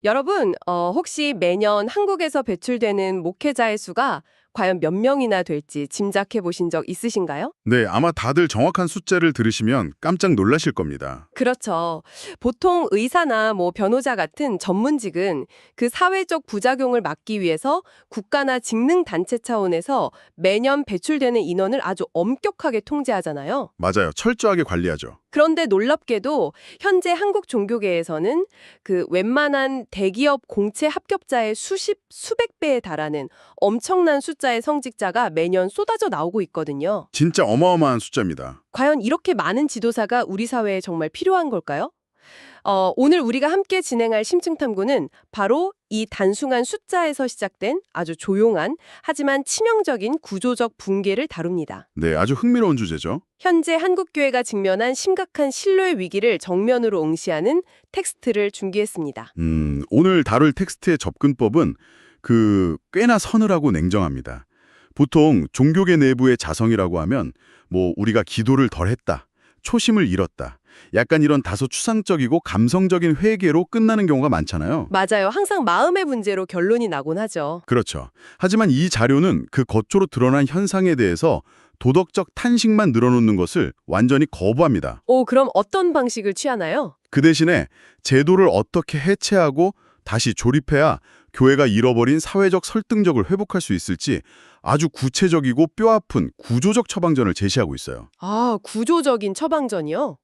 여러분, 혹시 매년 한국에서 배출되는 목회자의 수가 과연 몇 명이나 될지 짐작해 보신 적 있으신가요? 네, 아마 다들 정확한 숫자를 들으시면 깜짝 놀라실 겁니다. 그렇죠. 보통 의사나 변호사 같은 전문직은 그 사회적 부작용을 막기 위해서 국가나 직능 단체 차원에서 매년 배출되는 인원을 아주 엄격하게 통제하잖아요. 맞아요. 철저하게 관리하죠. 그런데 놀랍게도 현재 한국 종교계에서는 그 웬만한 대기업 공채 합격자의 수백 배에 달하는 엄청난 숫자의 성직자가 매년 쏟아져 나오고 있거든요. 진짜 어마어마한 숫자입니다. 과연 이렇게 많은 지도사가 우리 사회에 정말 필요한 걸까요? 오늘 우리가 함께 진행할 심층탐구는 바로 이 단순한 숫자에서 시작된 아주 조용한 하지만 치명적인 구조적 붕괴를 다룹니다. 네, 아주 흥미로운 주제죠. 현재 한국교회가 직면한 심각한 신뢰 위기를 정면으로 응시하는 텍스트를 준비했습니다. 오늘 다룰 텍스트의 접근법은 꽤나 서늘하고 냉정합니다. 보통 종교계 내부의 자성이라고 하면 우리가 기도를 덜 했다, 초심을 잃었다, 약간 이런 다소 추상적이고 감성적인 회개로 끝나는 경우가 많잖아요. 맞아요. 항상 마음의 문제로 결론이 나곤 하죠. 그렇죠. 하지만 이 자료는 그 겉으로 드러난 현상에 대해서 도덕적 탄식만 늘어놓는 것을 완전히 거부합니다. 그럼 어떤 방식을 취하나요? 그 대신에 제도를 어떻게 해체하고 다시 조립해야 교회가 잃어버린 사회적 설득력을 회복할 수 있을지 아주 구체적이고 뼈아픈 구조적 처방전을 제시하고 있어요. 구조적인 처방전이요?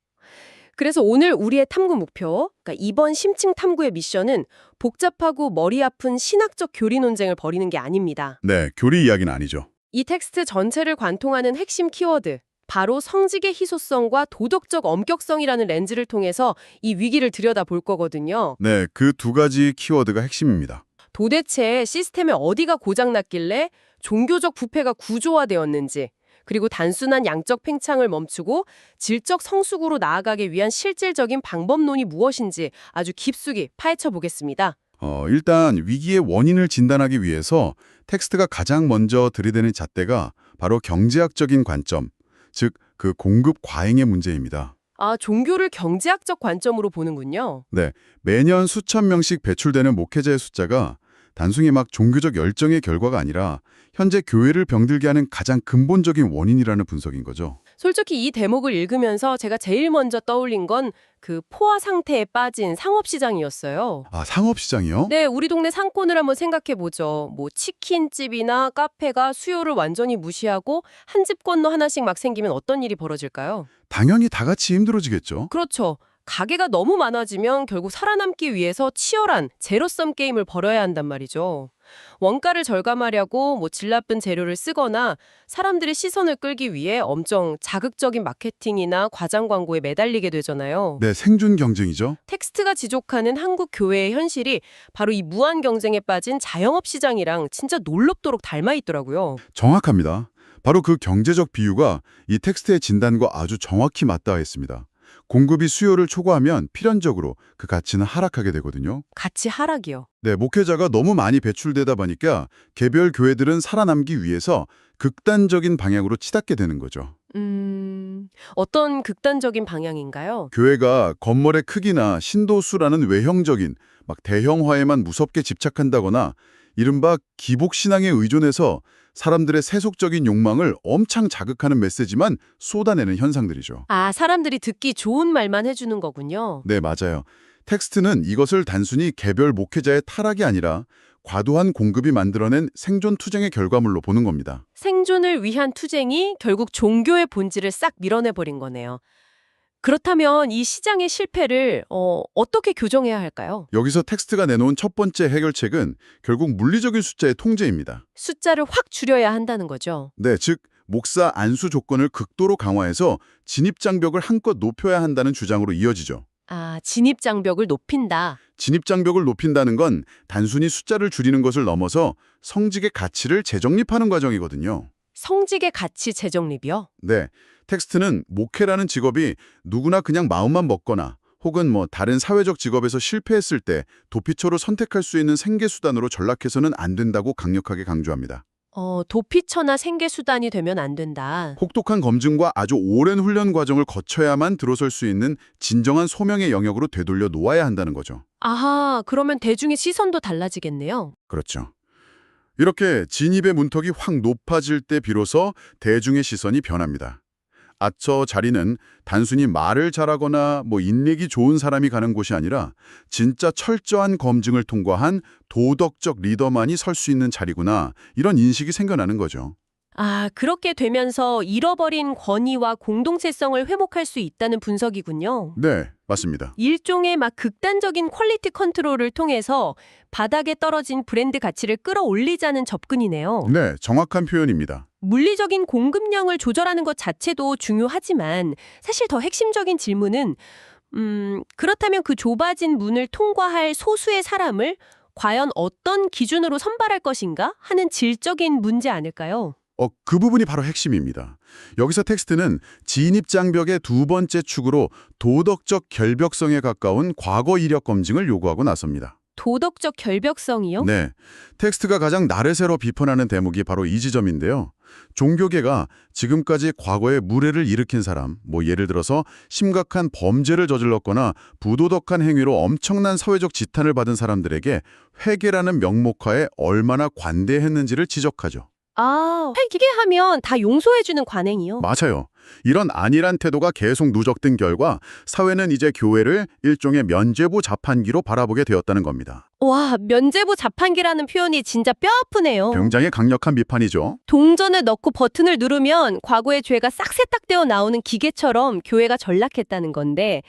그래서 오늘 우리의 탐구 목표, 그러니까 이번 심층 탐구의 미션은 복잡하고 머리 아픈 신학적 교리 논쟁을 벌이는 게 아닙니다. 네, 교리 이야기는 아니죠. 이 텍스트 전체를 관통하는 핵심 키워드, 바로 성직의 희소성과 도덕적 엄격성이라는 렌즈를 통해서 이 위기를 들여다볼 거거든요. 네, 그 두 가지 키워드가 핵심입니다. 도대체 시스템에 어디가 고장났길래 종교적 부패가 구조화되었는지, 그리고 단순한 양적 팽창을 멈추고 질적 성숙으로 나아가기 위한 실질적인 방법론이 무엇인지 아주 깊숙이 파헤쳐 보겠습니다. 일단 위기의 원인을 진단하기 위해서 텍스트가 가장 먼저 들이대는 잣대가 바로 경제학적인 관점, 즉 그 공급 과잉의 문제입니다. 종교를 경제학적 관점으로 보는군요. 네, 매년 수천 명씩 배출되는 목회자의 숫자가 단순히 막 종교적 열정의 결과가 아니라 현재 교회를 병들게 하는 가장 근본적인 원인이라는 분석인 거죠. 솔직히 이 대목을 읽으면서 제가 제일 먼저 떠올린 건 그 포화 상태에 빠진 상업시장이었어요. 상업시장이요? 네, 우리 동네 상권을 한번 생각해보죠. 치킨집이나 카페가 수요를 완전히 무시하고 한 집 건너 하나씩 막 생기면 어떤 일이 벌어질까요? 당연히 다 같이 힘들어지겠죠. 그렇죠. 가게가 너무 많아지면 결국 살아남기 위해서 치열한 제로섬 게임을 벌여야 한단 말이죠. 원가를 절감하려고 질 나쁜 재료를 쓰거나 사람들의 시선을 끌기 위해 엄청 자극적인 마케팅이나 과장 광고에 매달리게 되잖아요. 네, 생존 경쟁이죠. 텍스트가 지적하는 한국 교회의 현실이 바로 이 무한 경쟁에 빠진 자영업 시장이랑 진짜 놀랍도록 닮아 있더라고요. 정확합니다. 바로 그 경제적 비유가 이 텍스트의 진단과 아주 정확히 맞닿아 있습니다. 공급이 수요를 초과하면 필연적으로 그 가치는 하락하게 되거든요. 가치 하락이요. 네, 목회자가 너무 많이 배출되다 보니까 개별 교회들은 살아남기 위해서 극단적인 방향으로 치닫게 되는 거죠. 어떤 극단적인 방향인가요? 교회가 건물의 크기나 신도수라는 외형적인 대형화에만 무섭게 집착한다거나 이른바 기복신앙에 의존해서 사람들의 세속적인 욕망을 엄청 자극하는 메시지만 쏟아내는 현상들이죠. 사람들이 듣기 좋은 말만 해주는 거군요. 네, 맞아요. 텍스트는 이것을 단순히 개별 목회자의 타락이 아니라 과도한 공급이 만들어낸 생존 투쟁의 결과물로 보는 겁니다. 생존을 위한 투쟁이 결국 종교의 본질을 싹 밀어내버린 거네요. 그렇다면 이 시장의 실패를 어떻게 교정해야 할까요? 여기서 텍스트가 내놓은 첫 번째 해결책은 결국 물리적인 숫자의 통제입니다. 숫자를 확 줄여야 한다는 거죠. 네, 즉 목사 안수 조건을 극도로 강화해서 진입장벽을 한껏 높여야 한다는 주장으로 이어지죠. 진입장벽을 높인다. 진입장벽을 높인다는 건 단순히 숫자를 줄이는 것을 넘어서 성직의 가치를 재정립하는 과정이거든요. 성직의 가치 재정립이요? 네, 텍스트는 목회라는 직업이 누구나 그냥 마음만 먹거나 혹은 다른 사회적 직업에서 실패했을 때 도피처로 선택할 수 있는 생계수단으로 전락해서는 안 된다고 강력하게 강조합니다. 도피처나 생계수단이 되면 안 된다. 혹독한 검증과 아주 오랜 훈련 과정을 거쳐야만 들어설 수 있는 진정한 소명의 영역으로 되돌려 놓아야 한다는 거죠. 아하, 그러면 대중의 시선도 달라지겠네요. 그렇죠. 이렇게 진입의 문턱이 확 높아질 때 비로소 대중의 시선이 변합니다. 저 자리는 단순히 말을 잘하거나 인맥이 좋은 사람이 가는 곳이 아니라 진짜 철저한 검증을 통과한 도덕적 리더만이 설 수 있는 자리구나, 이런 인식이 생겨나는 거죠. 아, 그렇게 되면서 잃어버린 권위와 공동체성을 회복할 수 있다는 분석이군요. 네, 맞습니다. 일종의 극단적인 퀄리티 컨트롤을 통해서 바닥에 떨어진 브랜드 가치를 끌어올리자는 접근이네요. 네, 정확한 표현입니다. 물리적인 공급량을 조절하는 것 자체도 중요하지만 사실 더 핵심적인 질문은 그렇다면 그 좁아진 문을 통과할 소수의 사람을 과연 어떤 기준으로 선발할 것인가 하는 질적인 문제 아닐까요? 그 부분이 바로 핵심입니다. 여기서 텍스트는 진입 장벽의 두 번째 축으로 도덕적 결벽성에 가까운 과거 이력 검증을 요구하고 나섭니다. 도덕적 결벽성이요? 네, 텍스트가 가장 나르세로 비판하는 대목이 바로 이 지점인데요. 종교계가 지금까지 과거에 무례를 일으킨 사람, 예를 들어서 심각한 범죄를 저질렀거나 부도덕한 행위로 엄청난 사회적 지탄을 받은 사람들에게 회개라는 명목하에 얼마나 관대했는지를 지적하죠. 아, 회개하면 다 용서해주는 관행이요? 맞아요. 이런 안일한 태도가 계속 누적된 결과 사회는 이제 교회를 일종의 면죄부 자판기로 바라보게 되었다는 겁니다. 와, 면죄부 자판기라는 표현이 진짜 뼈아프네요. 굉장히 강력한 비판이죠. 동전을 넣고 버튼을 누르면 과거의 죄가 싹 세탁되어 나오는 기계처럼 교회가 전락했다는 건데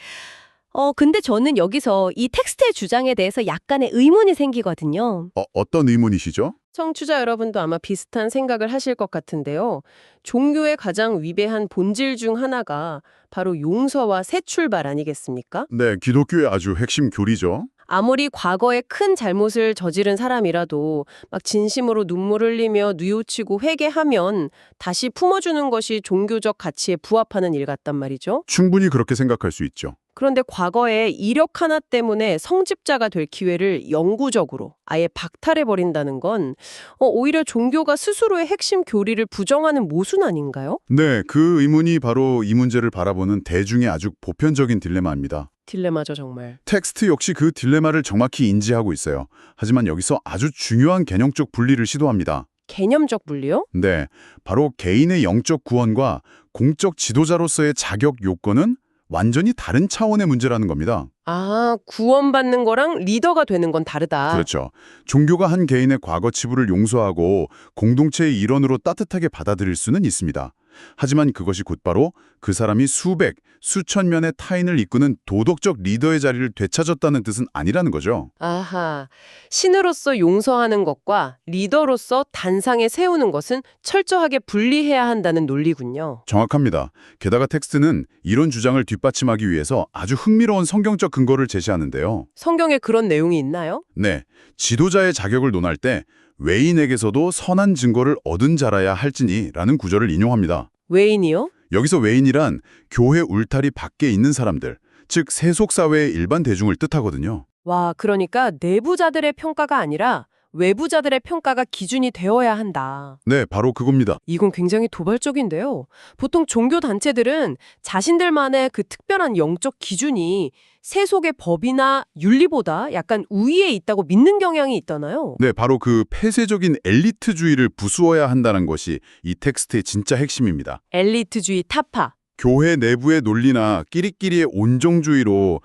근데 저는 여기서 이 텍스트의 주장에 대해서 약간의 의문이 생기거든요. 어떤 의문이시죠? 청취자 여러분도 아마 비슷한 생각을 하실 것 같은데요. 종교의 가장 위대한 본질 중 하나가 바로 용서와 새 출발 아니겠습니까? 네, 기독교의 아주 핵심 교리죠. 아무리 과거에 큰 잘못을 저지른 사람이라도 진심으로 눈물 흘리며 뉘우치고 회개하면 다시 품어주는 것이 종교적 가치에 부합하는 일 같단 말이죠. 충분히 그렇게 생각할 수 있죠. 그런데 과거에 이력 하나 때문에 성직자가 될 기회를 영구적으로 아예 박탈해버린다는 건 오히려 종교가 스스로의 핵심 교리를 부정하는 모순 아닌가요? 네, 그 의문이 바로 이 문제를 바라보는 대중의 아주 보편적인 딜레마입니다. 딜레마죠, 정말. 텍스트 역시 그 딜레마를 정확히 인지하고 있어요. 하지만 여기서 아주 중요한 개념적 분리를 시도합니다. 개념적 분리요? 네, 바로 개인의 영적 구원과 공적 지도자로서의 자격 요건은 완전히 다른 차원의 문제라는 겁니다. 아, 구원받는 거랑 리더가 되는 건 다르다. 그렇죠. 종교가 한 개인의 과거 치부를 용서하고 공동체의 일원으로 따뜻하게 받아들일 수는 있습니다. 하지만 그것이 곧바로 그 사람이 수백, 수천 명의 타인을 이끄는 도덕적 리더의 자리를 되찾았다는 뜻은 아니라는 거죠. 아하, 신으로서 용서하는 것과 리더로서 단상에 세우는 것은 철저하게 분리해야 한다는 논리군요. 정확합니다. 게다가 텍스트는 이런 주장을 뒷받침하기 위해서 아주 흥미로운 성경적 근거를 제시하는데요. 성경에 그런 내용이 있나요? 네, 지도자의 자격을 논할 때 외인에게서도 선한 증거를 얻은 자라야 할지니라는 구절을 인용합니다. 외인이요? 여기서 외인이란 교회 울타리 밖에 있는 사람들, 즉 세속사회의 일반 대중을 뜻하거든요. 와, 그러니까 내부자들의 평가가 아니라 외부자들의 평가가 기준이 되어야 한다. 네, 바로 그겁니다. 이건 굉장히 도발적인데요. 보통 종교 단체들은 자신들만의 그 특별한 영적 기준이 세속의 법이나 윤리보다 약간 우위에 있다고 믿는 경향이 있잖아요. 네, 바로 그 폐쇄적인 엘리트주의를 부수어야 한다는 것이 이 텍스트의 진짜 핵심입니다. 엘리트주의 타파. 교회 내부의 논리나 끼리끼리의 온정주의로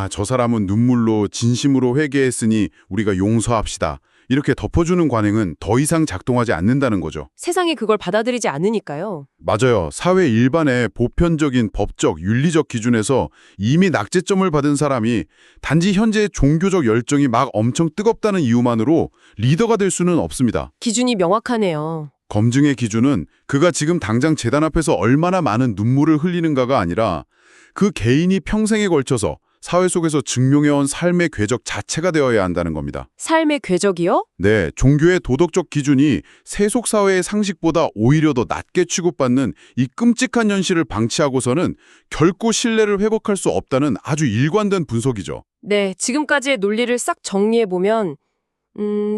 저 사람은 눈물로 진심으로 회개했으니 우리가 용서합시다. 이렇게 덮어주는 관행은 더 이상 작동하지 않는다는 거죠. 세상이 그걸 받아들이지 않으니까요. 맞아요. 사회 일반의 보편적인 법적, 윤리적 기준에서 이미 낙제점을 받은 사람이 단지 현재의 종교적 열정이 막 엄청 뜨겁다는 이유만으로 리더가 될 수는 없습니다. 기준이 명확하네요. 검증의 기준은 그가 지금 당장 재단 앞에서 얼마나 많은 눈물을 흘리는가가 아니라 그 개인이 평생에 걸쳐서 사회 속에서 증명해온 삶의 궤적 자체가 되어야 한다는 겁니다. 삶의 궤적이요? 네, 종교의 도덕적 기준이 세속사회의 상식보다 오히려 더 낮게 취급받는 이 끔찍한 현실을 방치하고서는 결코 신뢰를 회복할 수 없다는 아주 일관된 분석이죠. 네, 지금까지의 논리를 싹 정리해보면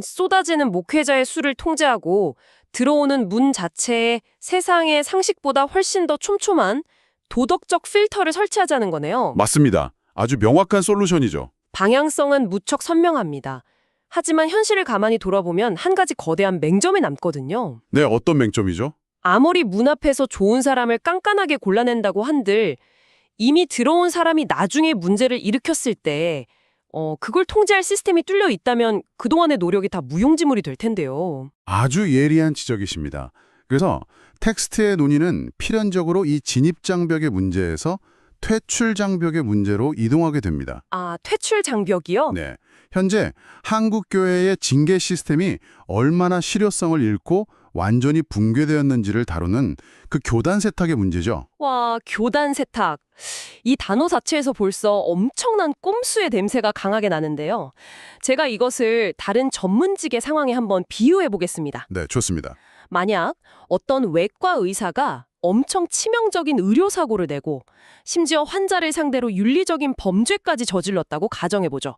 쏟아지는 목회자의 수를 통제하고 들어오는 문 자체에 세상의 상식보다 훨씬 더 촘촘한 도덕적 필터를 설치하자는 거네요. 맞습니다. 아주 명확한 솔루션이죠. 방향성은 무척 선명합니다. 하지만 현실을 가만히 돌아보면 한 가지 거대한 맹점이 남거든요. 네, 어떤 맹점이죠? 아무리 문 앞에서 좋은 사람을 깐깐하게 골라낸다고 한들 이미 들어온 사람이 나중에 문제를 일으켰을 때 그걸 통제할 시스템이 뚫려 있다면 그동안의 노력이 다 무용지물이 될 텐데요. 아주 예리한 지적이십니다. 그래서 텍스트의 논의는 필연적으로 이 진입장벽의 문제에서 퇴출장벽의 문제로 이동하게 됩니다. 아, 퇴출 장벽이요? 네, 현재 한국 교회의 징계 시스템이 얼마나 실효성을 잃고 완전히 붕괴되었는지를 다루는 그 교단 세탁의 문제죠. 와, 교단 세탁. 이 단어 자체에서 벌써 엄청난 꼼수의 냄새가 강하게 나는데요. 제가 이것을 다른 전문직의 상황에 한번 비유해 보겠습니다. 네, 좋습니다. 만약 어떤 외과 의사가 엄청 치명적인 의료사고를 내고 심지어 환자를 상대로 윤리적인 범죄까지 저질렀다고 가정해보죠.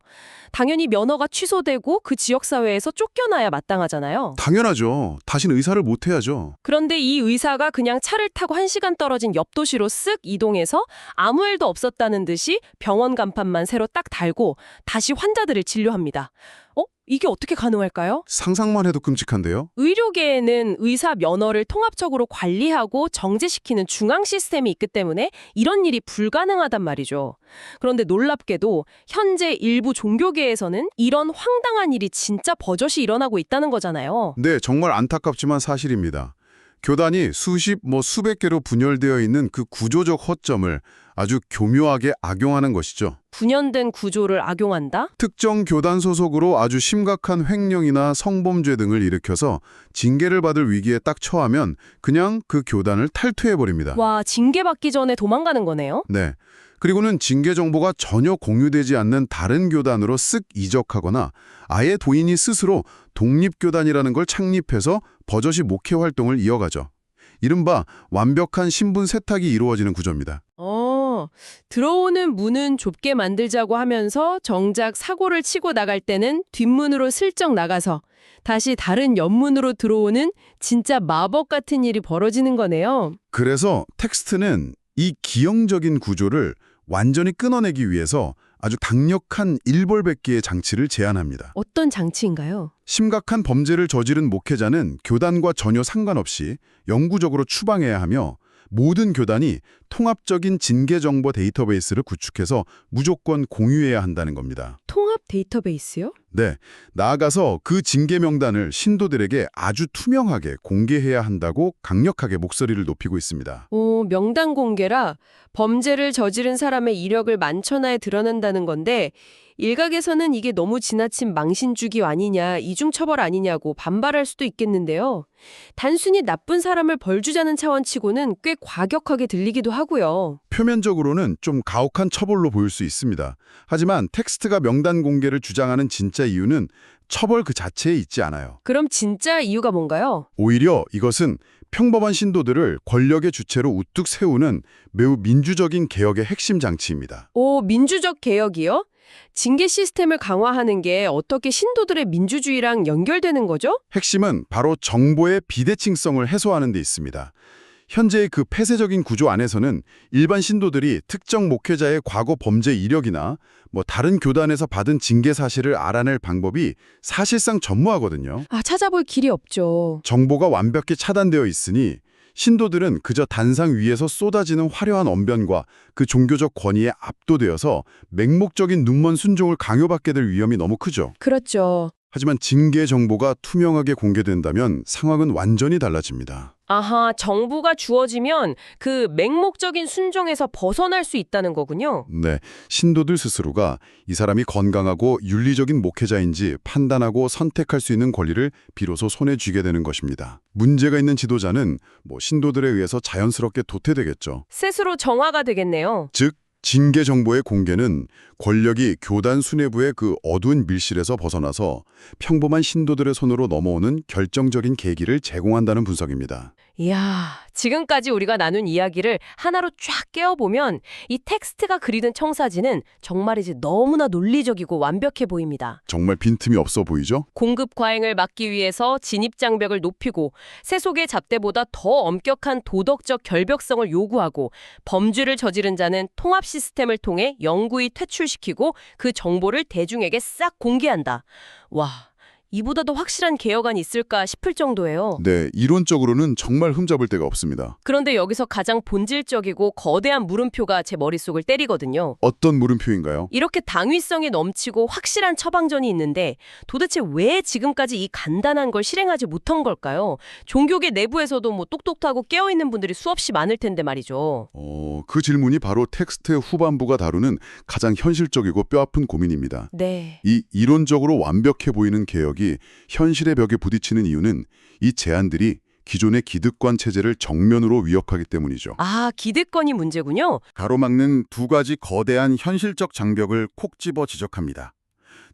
당연히 면허가 취소되고 그 지역사회에서 쫓겨나야 마땅하잖아요. 당연하죠. 다신 의사를 못 해야죠. 그런데 이 의사가 그냥 차를 타고 1시간 떨어진 옆 도시로 쓱 이동해서 아무 일도 없었다는 듯이 병원 간판만 새로 딱 달고 다시 환자들을 진료합니다. 이게 어떻게 가능할까요? 상상만 해도 끔찍한데요? 의료계에는 의사 면허를 통합적으로 관리하고 정제시키는 중앙 시스템이 있기 때문에 이런 일이 불가능하단 말이죠. 그런데 놀랍게도 현재 일부 종교계에서는 이런 황당한 일이 진짜 버젓이 일어나고 있다는 거잖아요. 네, 정말 안타깝지만 사실입니다. 교단이 수십, 수백 개로 분열되어 있는 그 구조적 허점을 아주 교묘하게 악용하는 것이죠. 분연된 구조를 악용한다? 특정 교단 소속으로 아주 심각한 횡령이나 성범죄 등을 일으켜서 징계를 받을 위기에 딱 처하면 그냥 그 교단을 탈퇴해버립니다. 와, 징계받기 전에 도망가는 거네요? 네. 그리고는 징계 정보가 전혀 공유되지 않는 다른 교단으로 쓱 이적하거나 아예 도인이 스스로 독립교단이라는 걸 창립해서 버젓이 목회 활동을 이어가죠. 이른바 완벽한 신분 세탁이 이루어지는 구조입니다. 들어오는 문은 좁게 만들자고 하면서 정작 사고를 치고 나갈 때는 뒷문으로 슬쩍 나가서 다시 다른 옆문으로 들어오는 진짜 마법 같은 일이 벌어지는 거네요. 그래서 텍스트는 이 기형적인 구조를 완전히 끊어내기 위해서 아주 강력한 일벌백계의 장치를 제안합니다. 어떤 장치인가요? 심각한 범죄를 저지른 목회자는 교단과 전혀 상관없이 영구적으로 추방해야 하며 모든 교단이 통합적인 징계정보 데이터베이스를 구축해서 무조건 공유해야 한다는 겁니다. 통합 데이터베이스요? 네, 나아가서 그 징계 명단을 신도들에게 아주 투명하게 공개해야 한다고 강력하게 목소리를 높이고 있습니다. 명단 공개라 범죄를 저지른 사람의 이력을 만천하에 드러낸다는 건데 일각에서는 이게 너무 지나친 망신주기 아니냐, 이중처벌 아니냐고 반발할 수도 있겠는데요. 단순히 나쁜 사람을 벌주자는 차원치고는 꽤 과격하게 들리기도 하고요. 표면적으로는 좀 가혹한 처벌로 보일 수 있습니다. 하지만 텍스트가 명단 공개를 주장하는 진짜 이유는 처벌 그 자체에 있지 않아요. 그럼 진짜 이유가 뭔가요? 오히려 이것은 평범한 신도들을 권력의 주체로 우뚝 세우는 매우 민주적인 개혁의 핵심 장치입니다. 민주적 개혁이요? 징계 시스템을 강화하는 게 어떻게 신도들의 민주주의랑 연결되는 거죠? 핵심은 바로 정보의 비대칭성을 해소하는 데 있습니다. 현재의 그 폐쇄적인 구조 안에서는 일반 신도들이 특정 목회자의 과거 범죄 이력이나 다른 교단에서 받은 징계 사실을 알아낼 방법이 사실상 전무하거든요. 찾아볼 길이 없죠. 정보가 완벽히 차단되어 있으니 신도들은 그저 단상 위에서 쏟아지는 화려한 언변과 그 종교적 권위에 압도되어서 맹목적인 눈먼 순종을 강요받게 될 위험이 너무 크죠. 그렇죠. 하지만 징계 정보가 투명하게 공개된다면 상황은 완전히 달라집니다. 아하, 정보가 주어지면 그 맹목적인 순종에서 벗어날 수 있다는 거군요. 네, 신도들 스스로가 이 사람이 건강하고 윤리적인 목회자인지 판단하고 선택할 수 있는 권리를 비로소 손에 쥐게 되는 것입니다. 문제가 있는 지도자는 신도들에 의해서 자연스럽게 도태되겠죠. 스스로 정화가 되겠네요. 즉, 징계 정보의 공개는 권력이 교단 수뇌부의 그 어두운 밀실에서 벗어나서 평범한 신도들의 손으로 넘어오는 결정적인 계기를 제공한다는 분석입니다. 이야, 지금까지 우리가 나눈 이야기를 하나로 쫙 깨어보면 이 텍스트가 그리는 청사진은 정말이지 너무나 논리적이고 완벽해 보입니다. 정말 빈틈이 없어 보이죠? 공급 과잉을 막기 위해서 진입 장벽을 높이고 세속의 잣대보다 더 엄격한 도덕적 결벽성을 요구하고 범죄를 저지른 자는 통합 시스템을 통해 영구히 퇴출시키고 그 정보를 대중에게 싹 공개한다. 와, 이보다 더 확실한 개혁안이 있을까 싶을 정도예요. 네, 이론적으로는 정말 흠잡을 데가 없습니다. 그런데 여기서 가장 본질적이고 거대한 물음표가 제 머릿속을 때리거든요. 어떤 물음표인가요? 이렇게 당위성이 넘치고 확실한 처방전이 있는데 도대체 왜 지금까지 이 간단한 걸 실행하지 못한 걸까요? 종교계 내부에서도 뭐 똑똑하고 깨어있는 분들이 수없이 많을 텐데 말이죠. 그 질문이 바로 텍스트의 후반부가 다루는 가장 현실적이고 뼈아픈 고민입니다. 네. 이 이론적으로 완벽해 보이는 개혁이 현실의 벽에 부딪히는 이유는 이 제안들이 기존의 기득권 체제를 정면으로 위협하기 때문이죠. 아, 기득권이 문제군요. 가로막는 두 가지 거대한 현실적 장벽을 콕 집어 지적합니다.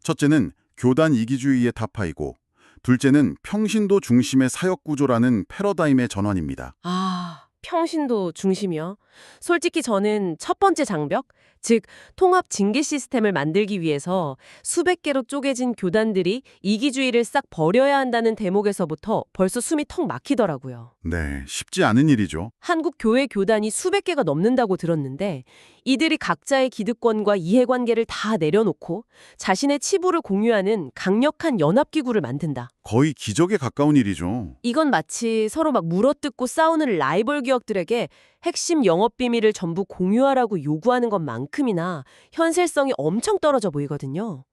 첫째는 교단 이기주의의 타파이고, 둘째는 평신도 중심의 사역구조라는 패러다임의 전환입니다. 아, 평신도 중심이요? 솔직히 저는 첫 번째 장벽, 즉 통합 징계 시스템을 만들기 위해서 수백 개로 쪼개진 교단들이 이기주의를 싹 버려야 한다는 대목에서부터 벌써 숨이 턱 막히더라고요. 네, 쉽지 않은 일이죠. 한국 교회 교단이 수백 개가 넘는다고 들었는데 이들이 각자의 기득권과 이해관계를 다 내려놓고 자신의 치부를 공유하는 강력한 연합기구를 만든다. 거의 기적에 가까운 일이죠. 이건 마치 서로 막 물어뜯고 싸우는 라이벌 기업들에게 핵심 영업 비밀을 전부 공유하라고 요구하는 것만큼이나 현실성이 엄청 떨어져 보이거든요.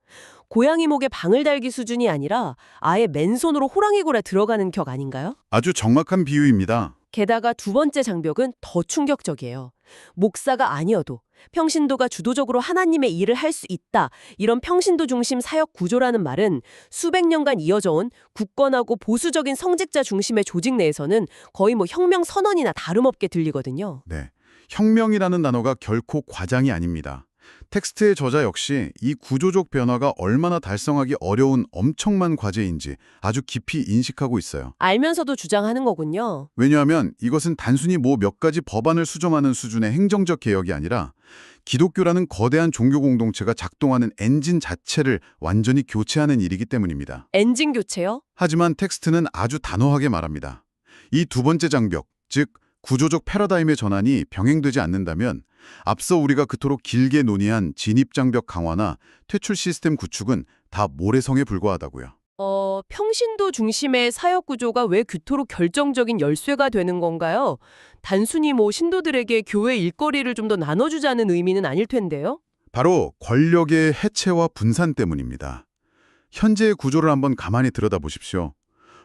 고양이 목에 방을 달기 수준이 아니라 아예 맨손으로 호랑이 굴에 들어가는 격 아닌가요? 아주 정확한 비유입니다. 게다가 두 번째 장벽은 더 충격적이에요. 목사가 아니어도 평신도가 주도적으로 하나님의 일을 할 수 있다. 이런 평신도 중심 사역 구조라는 말은 수백 년간 이어져온 굳건하고 보수적인 성직자 중심의 조직 내에서는 거의 뭐 혁명 선언이나 다름없게 들리거든요. 네, 혁명이라는 단어가 결코 과장이 아닙니다. 텍스트의 저자 역시 이 구조적 변화가 얼마나 달성하기 어려운 엄청난 과제인지 아주 깊이 인식하고 있어요. 알면서도 주장하는 거군요. 왜냐하면 이것은 단순히 뭐 몇 가지 법안을 수정하는 수준의 행정적 개혁이 아니라 기독교라는 거대한 종교 공동체가 작동하는 엔진 자체를 완전히 교체하는 일이기 때문입니다. 엔진 교체요? 하지만 텍스트는 아주 단호하게 말합니다. 이 두 번째 장벽, 즉 구조적 패러다임의 전환이 병행되지 않는다면 앞서 우리가 그토록 길게 논의한 진입장벽 강화나 퇴출 시스템 구축은 다 모래성에 불과하다고요. 평신도 중심의 사역 구조가 왜 그토록 결정적인 열쇠가 되는 건가요? 단순히 뭐 신도들에게 교회 일거리를 좀 더 나눠주자는 의미는 아닐 텐데요? 바로 권력의 해체와 분산 때문입니다. 현재의 구조를 한번 가만히 들여다보십시오.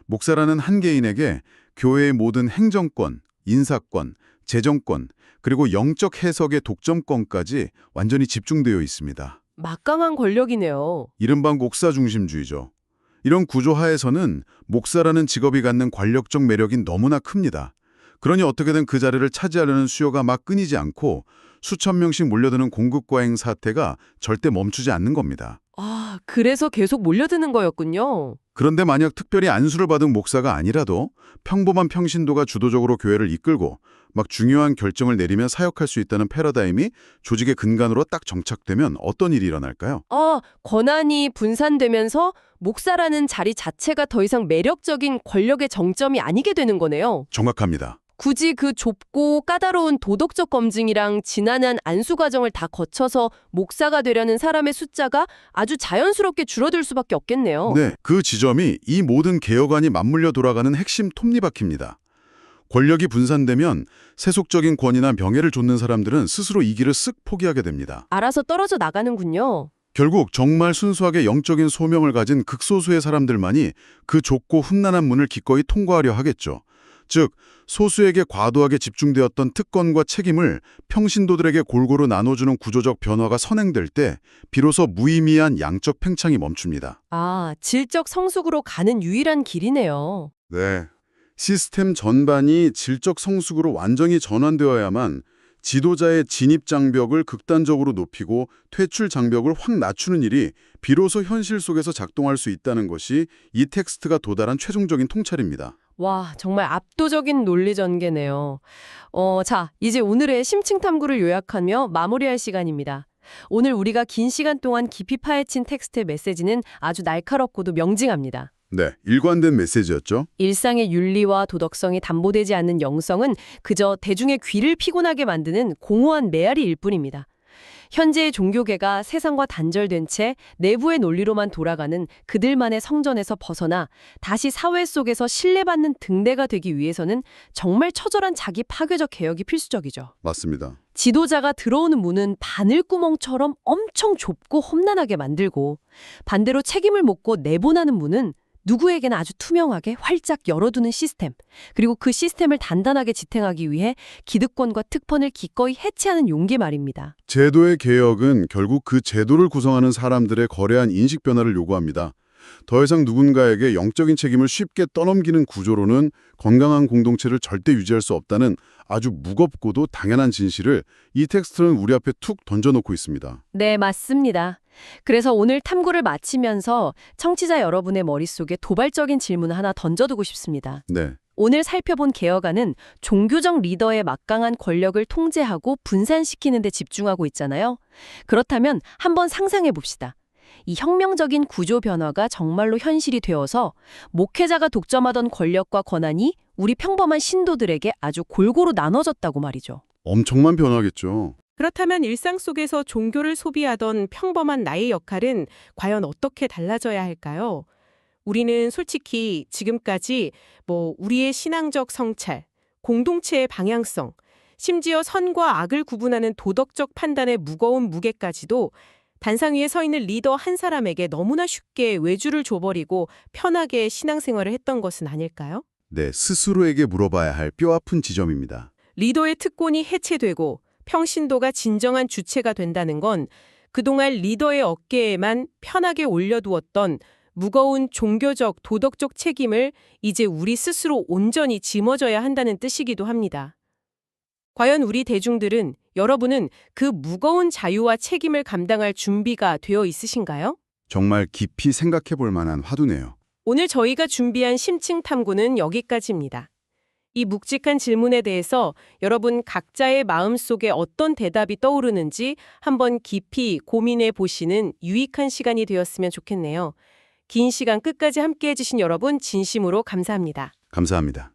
목사라는 한 개인에게 교회의 모든 행정권, 인사권, 재정권, 그리고 영적 해석의 독점권까지 완전히 집중되어 있습니다. 막강한 권력이네요. 이른바 목사 중심주의죠. 이런 구조 하에서는 목사라는 직업이 갖는 권력적 매력이 너무나 큽니다. 그러니 어떻게든 그 자리를 차지하려는 수요가 막 끊이지 않고 수천 명씩 몰려드는 공급 과잉 사태가 절대 멈추지 않는 겁니다. 아, 그래서 계속 몰려드는 거였군요. 그런데 만약 특별히 안수를 받은 목사가 아니라도 평범한 평신도가 주도적으로 교회를 이끌고 막 중요한 결정을 내리며 사역할 수 있다는 패러다임이 조직의 근간으로 딱 정착되면 어떤 일이 일어날까요? 권한이 분산되면서 목사라는 자리 자체가 더 이상 매력적인 권력의 정점이 아니게 되는 거네요. 정확합니다. 굳이 그 좁고 까다로운 도덕적 검증이랑 지난한 안수 과정을 다 거쳐서 목사가 되려는 사람의 숫자가 아주 자연스럽게 줄어들 수밖에 없겠네요. 네, 그 지점이 이 모든 개혁안이 맞물려 돌아가는 핵심 톱니바퀴입니다. 권력이 분산되면 세속적인 권위나 명예를 좇는 사람들은 스스로 이 길을 쓱 포기하게 됩니다. 알아서 떨어져 나가는군요. 결국 정말 순수하게 영적인 소명을 가진 극소수의 사람들만이 그 좁고 hum난한 문을 기꺼이 통과하려 하겠죠. 즉, 소수에게 과도하게 집중되었던 특권과 책임을 평신도들에게 골고루 나눠주는 구조적 변화가 선행될 때 비로소 무의미한 양적 팽창이 멈춥니다. 아, 질적 성숙으로 가는 유일한 길이네요. 네. 시스템 전반이 질적 성숙으로 완전히 전환되어야만 지도자의 진입 장벽을 극단적으로 높이고 퇴출 장벽을 확 낮추는 일이 비로소 현실 속에서 작동할 수 있다는 것이 이 텍스트가 도달한 최종적인 통찰입니다. 와, 정말 압도적인 논리 전개네요. 자, 이제 오늘의 심층 탐구를 요약하며 마무리할 시간입니다. 오늘 우리가 긴 시간 동안 깊이 파헤친 텍스트의 메시지는 아주 날카롭고도 명징합니다. 네, 일관된 메시지였죠. 일상의 윤리와 도덕성이 담보되지 않는 영성은 그저 대중의 귀를 피곤하게 만드는 공허한 메아리일 뿐입니다. 현재의 종교계가 세상과 단절된 채 내부의 논리로만 돌아가는 그들만의 성전에서 벗어나 다시 사회 속에서 신뢰받는 등대가 되기 위해서는 정말 처절한 자기 파괴적 개혁이 필수적이죠. 맞습니다. 지도자가 들어오는 문은 바늘구멍처럼 엄청 좁고 험난하게 만들고 반대로 책임을 묻고 내보내는 문은 누구에게나 아주 투명하게 활짝 열어두는 시스템, 그리고 그 시스템을 단단하게 지탱하기 위해 기득권과 특권을 기꺼이 해체하는 용기 말입니다. 제도의 개혁은 결국 그 제도를 구성하는 사람들의 거래한 인식 변화를 요구합니다. 더 이상 누군가에게 영적인 책임을 쉽게 떠넘기는 구조로는 건강한 공동체를 절대 유지할 수 없다는 아주 무겁고도 당연한 진실을 이 텍스트는 우리 앞에 툭 던져놓고 있습니다. 네, 맞습니다. 그래서 오늘 탐구를 마치면서 청취자 여러분의 머릿속에 도발적인 질문을 하나 던져두고 싶습니다. 네, 오늘 살펴본 개혁안은 종교적 리더의 막강한 권력을 통제하고 분산시키는 데 집중하고 있잖아요. 그렇다면 한번 상상해 봅시다. 이 혁명적인 구조 변화가 정말로 현실이 되어서 목회자가 독점하던 권력과 권한이 우리 평범한 신도들에게 아주 골고루 나눠졌다고 말이죠. 엄청난 변화겠죠. 그렇다면 일상 속에서 종교를 소비하던 평범한 나의 역할은 과연 어떻게 달라져야 할까요? 우리는 솔직히 지금까지 우리의 신앙적 성찰, 공동체의 방향성, 심지어 선과 악을 구분하는 도덕적 판단의 무거운 무게까지도 단상 위에 서 있는 리더 한 사람에게 너무나 쉽게 외주를 줘버리고 편하게 신앙생활을 했던 것은 아닐까요? 네, 스스로에게 물어봐야 할 뼈아픈 지점입니다. 리더의 특권이 해체되고 평신도가 진정한 주체가 된다는 건 그동안 리더의 어깨에만 편하게 올려두었던 무거운 종교적, 도덕적 책임을 이제 우리 스스로 온전히 짊어져야 한다는 뜻이기도 합니다. 과연 우리 대중들은, 여러분은 그 무거운 자유와 책임을 감당할 준비가 되어 있으신가요? 정말 깊이 생각해 볼 만한 화두네요. 오늘 저희가 준비한 심층 탐구는 여기까지입니다. 이 묵직한 질문에 대해서 여러분 각자의 마음속에 어떤 대답이 떠오르는지 한번 깊이 고민해 보시는 유익한 시간이 되었으면 좋겠네요. 긴 시간 끝까지 함께해 주신 여러분 진심으로 감사합니다. 감사합니다.